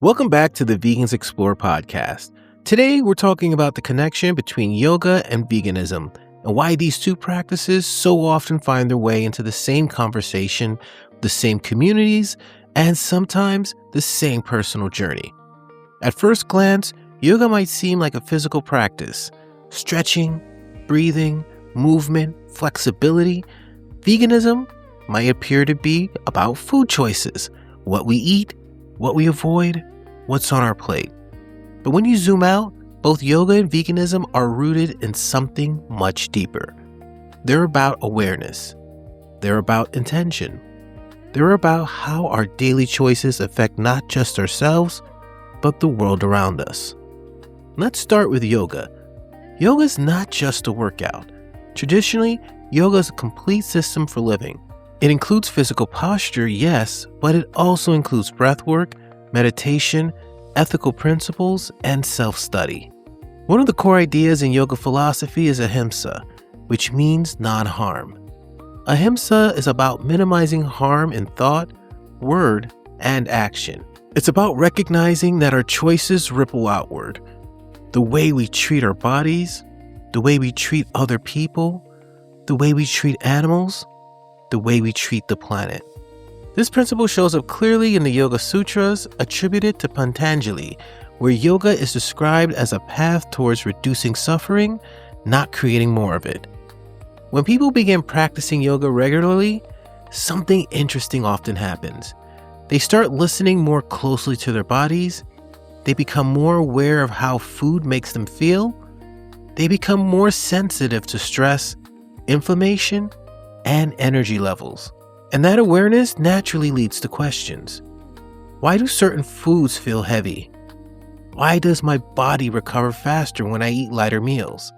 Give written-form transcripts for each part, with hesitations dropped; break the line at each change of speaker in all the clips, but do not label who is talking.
Welcome back to the Vegans Explore podcast. Today, we're talking about the connection between yoga and veganism and why these two practices so often find their way into the same conversation, the same communities, and sometimes the same personal journey. At first glance, yoga might seem like a physical practice: stretching, breathing, movement, flexibility. Veganism might appear to be about food choices, what we eat, what we avoid, what's on our plate. But when you zoom out, both yoga and veganism are rooted in something much deeper. They're about awareness. They're about intention. They're about how our daily choices affect not just ourselves, but the world around us. Let's start with yoga. Yoga is not just a workout. Traditionally, yoga is a complete system for living. It includes physical posture, yes, but it also includes breath work, meditation, ethical principles, and self-study. One of the core ideas in yoga philosophy is Ahimsa, which means non-harm. Ahimsa is about minimizing harm in thought, word, and action. It's about recognizing that our choices ripple outward. The way we treat our bodies, the way we treat other people, the way we treat animals, the way we treat the planet. This principle shows up clearly in the Yoga Sutras attributed to Patanjali, where yoga is described as a path towards reducing suffering, not creating more of it. When people begin practicing yoga regularly, something interesting often happens. They start listening more closely to their bodies. They become more aware of how food makes them feel. They become more sensitive to stress, inflammation, and energy levels. And that awareness naturally leads to questions. Why do certain foods feel heavy? Why does my body recover faster when I eat lighter meals?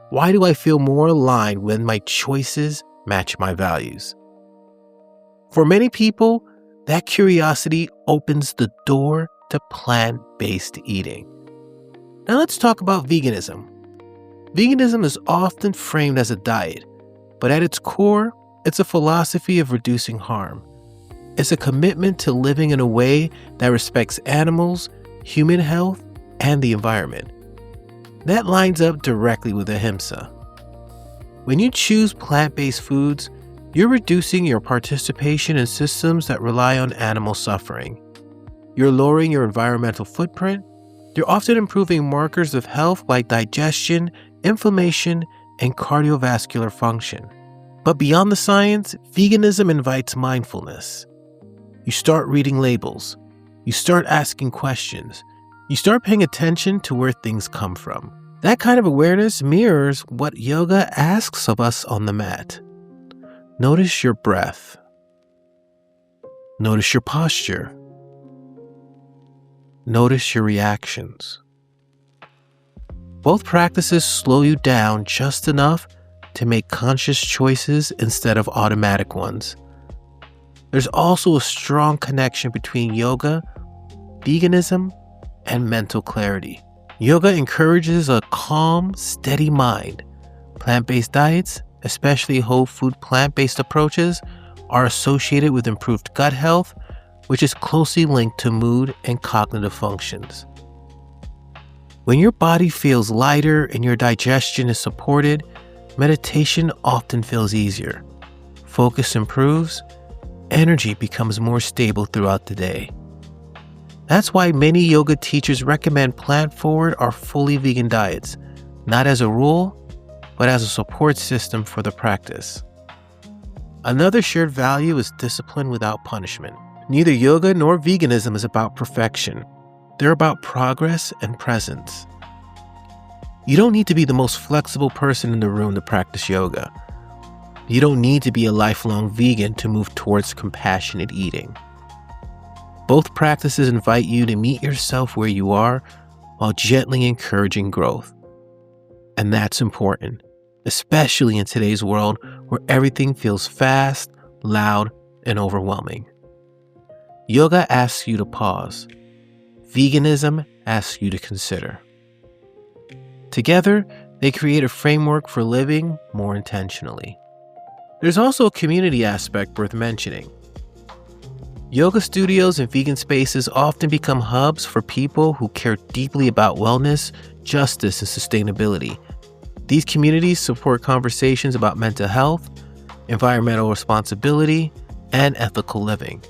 Why do I feel more aligned when my choices match my values? For many people, that curiosity opens the door to plant-based eating. Now let's talk about veganism. Veganism is often framed as a diet, but at its core, it's a philosophy of reducing harm. It's a commitment to living in a way that respects animals, human health, and the environment. That lines up directly with Ahimsa. When you choose plant-based foods, you're reducing your participation in systems that rely on animal suffering. You're lowering your environmental footprint. You're often improving markers of health like digestion, inflammation, and cardiovascular function. But beyond the science, veganism invites mindfulness. You start reading labels. You start asking questions. You start paying attention to where things come from. That kind of awareness mirrors what yoga asks of us on the mat. Notice your breath. Notice your posture. Notice your reactions. Both practices slow you down just enough to make conscious choices instead of automatic ones. There's also a strong connection between yoga, veganism, and mental clarity. Yoga encourages a calm, steady mind. Plant-based diets, especially whole food plant-based approaches, are associated with improved gut health, which is closely linked to mood and cognitive functions. When your body feels lighter and your digestion is supported, meditation often feels easier. Focus improves. Energy becomes more stable throughout the day. That's why many yoga teachers recommend plant-forward or fully vegan diets, not as a rule, but as a support system for the practice. Another shared value is discipline without punishment. Neither yoga nor veganism is about perfection. They're about progress and presence. You don't need to be the most flexible person in the room to practice yoga. You don't need to be a lifelong vegan to move towards compassionate eating. Both practices invite you to meet yourself where you are while gently encouraging growth. And that's important, especially in today's world where everything feels fast, loud, and overwhelming. Yoga asks you to pause. Veganism asks you to consider. Together, they create a framework for living more intentionally. There's also a community aspect worth mentioning. Yoga studios and vegan spaces often become hubs for people who care deeply about wellness, justice, and sustainability. These communities support conversations about mental health, environmental responsibility, and ethical living.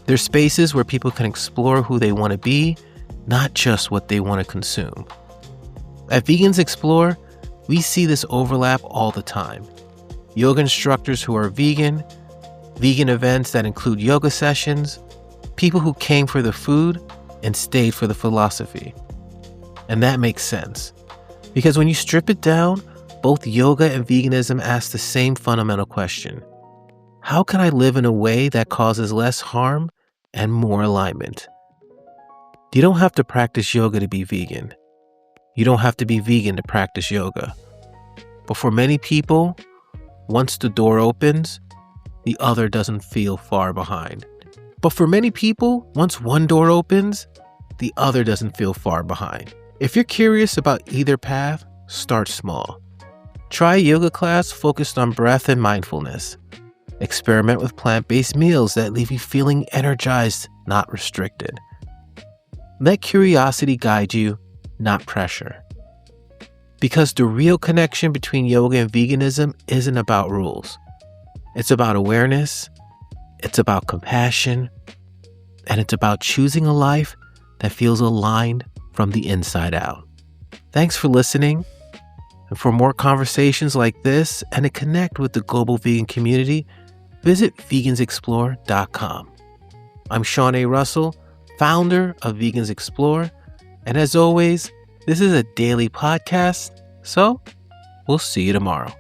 They're spaces where people can explore who they want to be, not just what they want to consume. At Vegans Explore, we see this overlap all the time. Yoga instructors who are vegan events that include yoga sessions, people who came for the food and stayed for the philosophy. And that makes sense, because when you strip it down, both yoga and veganism ask the same fundamental question: how can I live in a way that causes less harm and more alignment? You don't have to practice yoga to be vegan. You don't have to be vegan to practice yoga. But for many people, once the door opens, the other doesn't feel far behind. But for many people, once one door opens, the other doesn't feel far behind. If you're curious about either path, start small. Try a yoga class focused on breath and mindfulness. Experiment with plant-based meals that leave you feeling energized, not restricted. Let curiosity guide you, not pressure. Because the real connection between yoga and veganism isn't about rules. It's about awareness, it's about compassion, and it's about choosing a life that feels aligned from the inside out. Thanks for listening. And for more conversations like this and to connect with the global vegan community, visit vegansexplore.com. I'm Sean A. Russell, founder of Vegans Explore, and as always, this is a daily podcast, so we'll see you tomorrow.